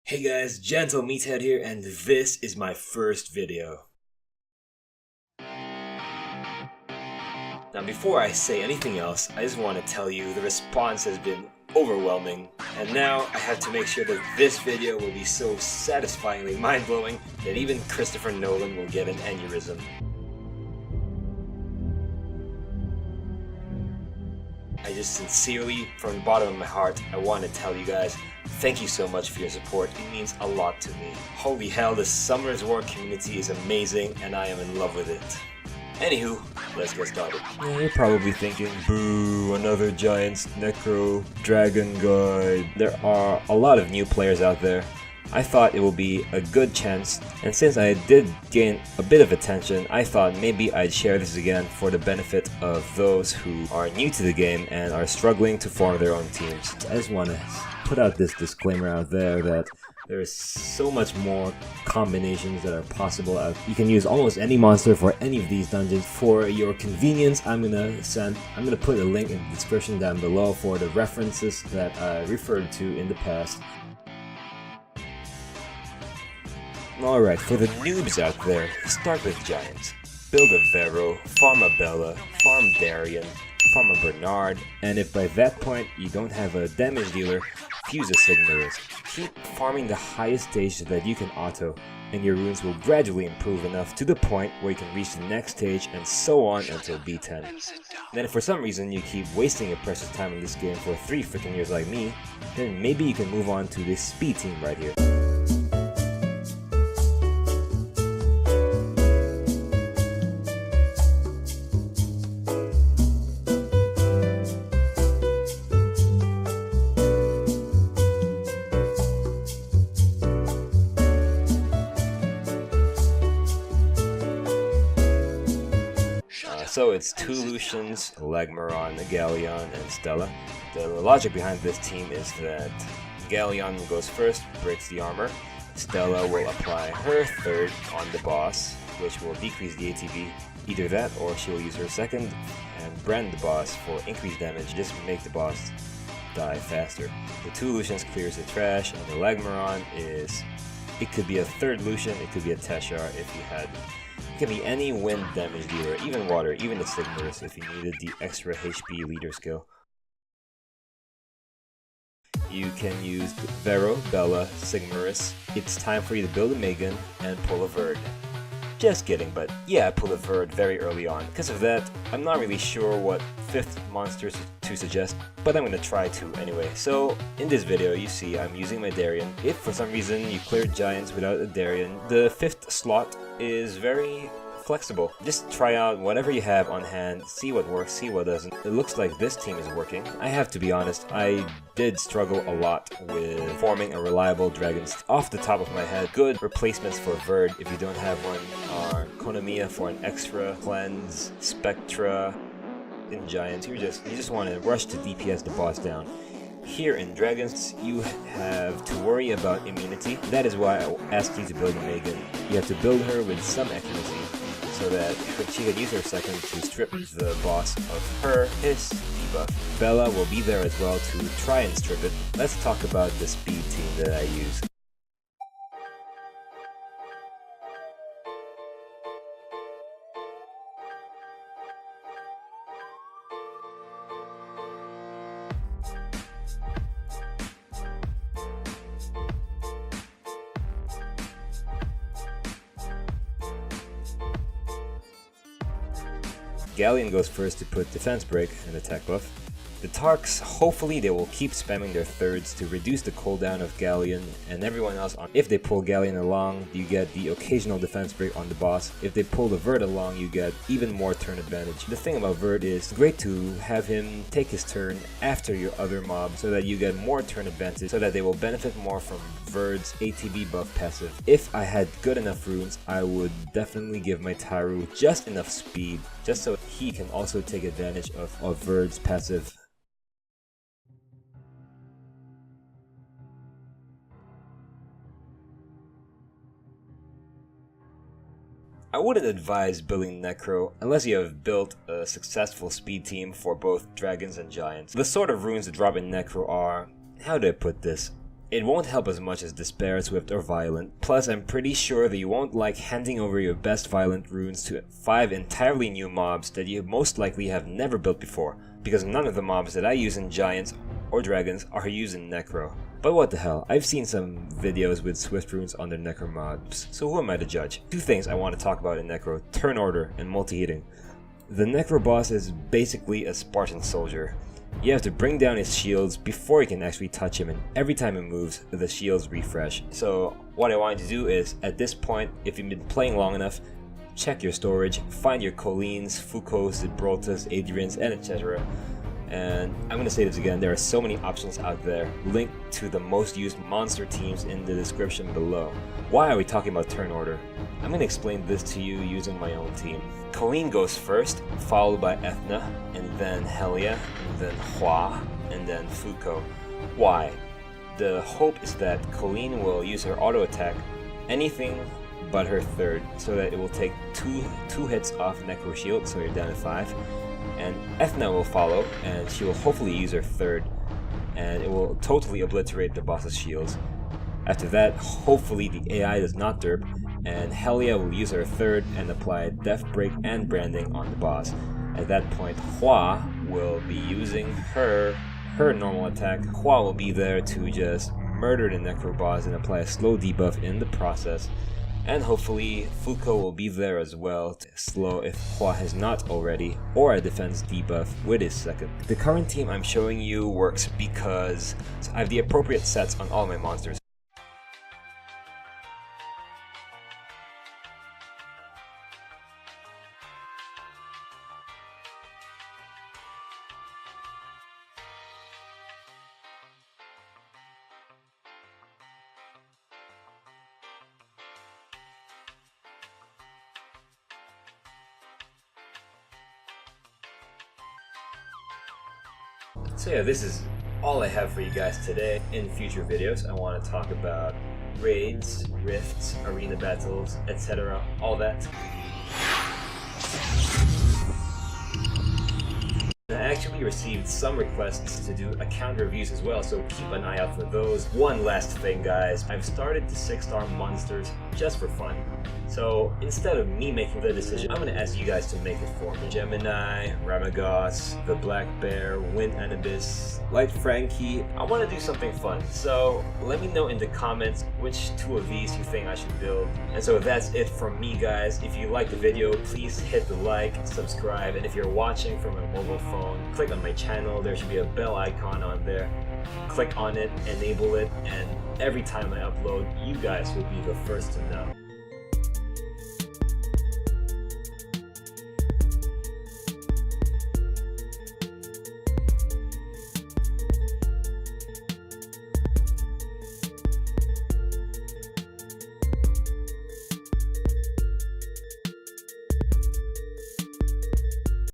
Hey guys, Gentlemeathead here, and this is my first video. Now before I say anything else, I just want to tell you the response has been overwhelming, and now I have to make sure that this video will be so satisfyingly mind-blowing that even Christopher Nolan will get an aneurysm. I just sincerely, from the bottom of my heart, I want to tell you guys, thank you so much for your support. It means a lot to me. Holy hell, the Summer's War community is amazing and I am in love with it. Anywho, let's get started. Yeah, you're probably thinking, boo, another Giants Necro Dragon guide. There are a lot of new players out there. I thought it would be a good chance, and since I did gain a bit of attention, I thought maybe I'd share this again for the benefit of those who are new to the game and are struggling to form their own teams. I just want to put out this disclaimer out there that there is so much more combinations that are possible. You can use almost any monster for any of these dungeons. For your convenience, I'm gonna put a link in the description down below for the references that I referred to in the past. Alright, for the noobs out there, start with Giants. Build a Vero, farm a Bella, farm Darien, farm a Bernard, and if by that point you don't have a damage dealer, fuse a Sigmarus. Keep farming the highest stage so that you can auto, and your runes will gradually improve enough to the point where you can reach the next stage and so on until B10. Then if for some reason you keep wasting your precious time in this game for 3 freaking years like me, then maybe you can move on to this speed team right here. So it's 2 Lucians, Legmaron, Galleon, and Stella. The logic behind this team is that Galleon goes first, breaks the armor. Stella will apply her third on the boss, which will decrease the ATB. Either that or she will use her second and brand the boss for increased damage, just make the boss die faster. The 2 Lucians clears the trash, and the Legmaron is... it could be a 3rd Lucian, it could be a Teshar if you had... it can be any wind damage dealer, even water, even the Sigmarus if you needed the extra HP leader skill. You can use Vero, Bella, Sigmarus. It's time for you to build a Megan and pull a Verd. Just kidding, but yeah, I pulled a Verd very early on. Because of that, I'm not really sure what 5th monster to suggest, but I'm gonna try to anyway. So, in this video, you see I'm using my Darien. If for some reason you cleared Giants without a Darien, the 5th slot is very flexible. Just try out whatever you have on hand, see what works, see what doesn't. It looks like this team is working. I have to be honest, I did struggle a lot with forming a reliable dragon. Off the top of my head, good replacements for Verd if you don't have one are Konamiya for an extra cleanse, Spectra. In Giants, you just want to rush to DPS the boss down. Here in Dragons, you have to worry about immunity. That is why I asked you to build a Megan. You have to build her with some accuracy, so that she can use her second to strip the boss of his debuff. Bella will be there as well to try and strip it. Let's talk about the speed team that I use. Galleon goes first to put defense break and attack buff. The Tarks, hopefully they will keep spamming their thirds to reduce the cooldown of Galleon and everyone else. If they pull Galleon along, you get the occasional defense break on the boss. If they pull the Verd along, you get even more turn advantage. The thing about Verd is great to have him take his turn after your other mob so that you get more turn advantage, so that they will benefit more from Verd's ATB buff passive. If I had good enough runes, I would definitely give my Taru just enough speed, just so he can also take advantage of Verd's passive. I wouldn't advise building Necro unless you have built a successful speed team for both Dragons and Giants. The sort of runes that drop in Necro are, how do I put this? It won't help as much as Despair, Swift, or Violent. Plus, I'm pretty sure that you won't like handing over your best Violent runes to 5 entirely new mobs that you most likely have never built before, because none of the mobs that I use in Giants or Dragons are used in Necro. But what the hell, I've seen some videos with Swift runes on their Necro mobs, so who am I to judge? Two things I want to talk about in Necro: turn order and multi-hitting. The Necro boss is basically a Spartan soldier. You have to bring down his shields before you can actually touch him, and every time he moves, the shields refresh. So what I want you to do is, at this point, if you've been playing long enough, check your storage, find your Collines, Foucaults, Gibraltars, Adrians, and etc. And I'm going to say this again, there are so many options out there. Link to the most used monster teams in the description below. Why are we talking about turn order? I'm going to explain this to you using my own team. Colleen goes first, followed by Ethna, and then Helia, and then Hua, and then Foucault. Why? The hope is that Colleen will use her auto attack, anything but her third, so that it will take two hits off Necro Shield, so you're down to 5. And Ethna will follow, and she will hopefully use her third, and it will totally obliterate the boss's shields. After that, hopefully the AI does not derp, and Helia will use her third and apply Death Break and Branding on the boss. At that point, Hua will be using her normal attack. Hua will be there to just murder the Necro boss and apply a slow debuff in the process. And hopefully Foucault will be there as well to slow if Hua has not already, or a defense debuff with his second. The current team I'm showing you works because I have the appropriate sets on all my monsters. So yeah, this is all I have for you guys today. In future videos, I want to talk about raids, rifts, arena battles, etc. All that. I actually received some requests to do account reviews as well, so keep an eye out for those. One last thing, guys, I've started the 6-star monsters just for fun. So instead of me making the decision, I'm going to ask you guys to make it for me. Gemini, Ramagos, the Black Bear, Wind Anubis, Light Frankie. I want to do something fun, so let me know in the comments which 2 of these you think I should build. And so that's it from me, guys. If you like the video, please hit the like, subscribe, and if you're watching from a mobile phone, click on my channel. There should be a bell icon on there. Click on it, enable it, and every time I upload, you guys will be the first to know.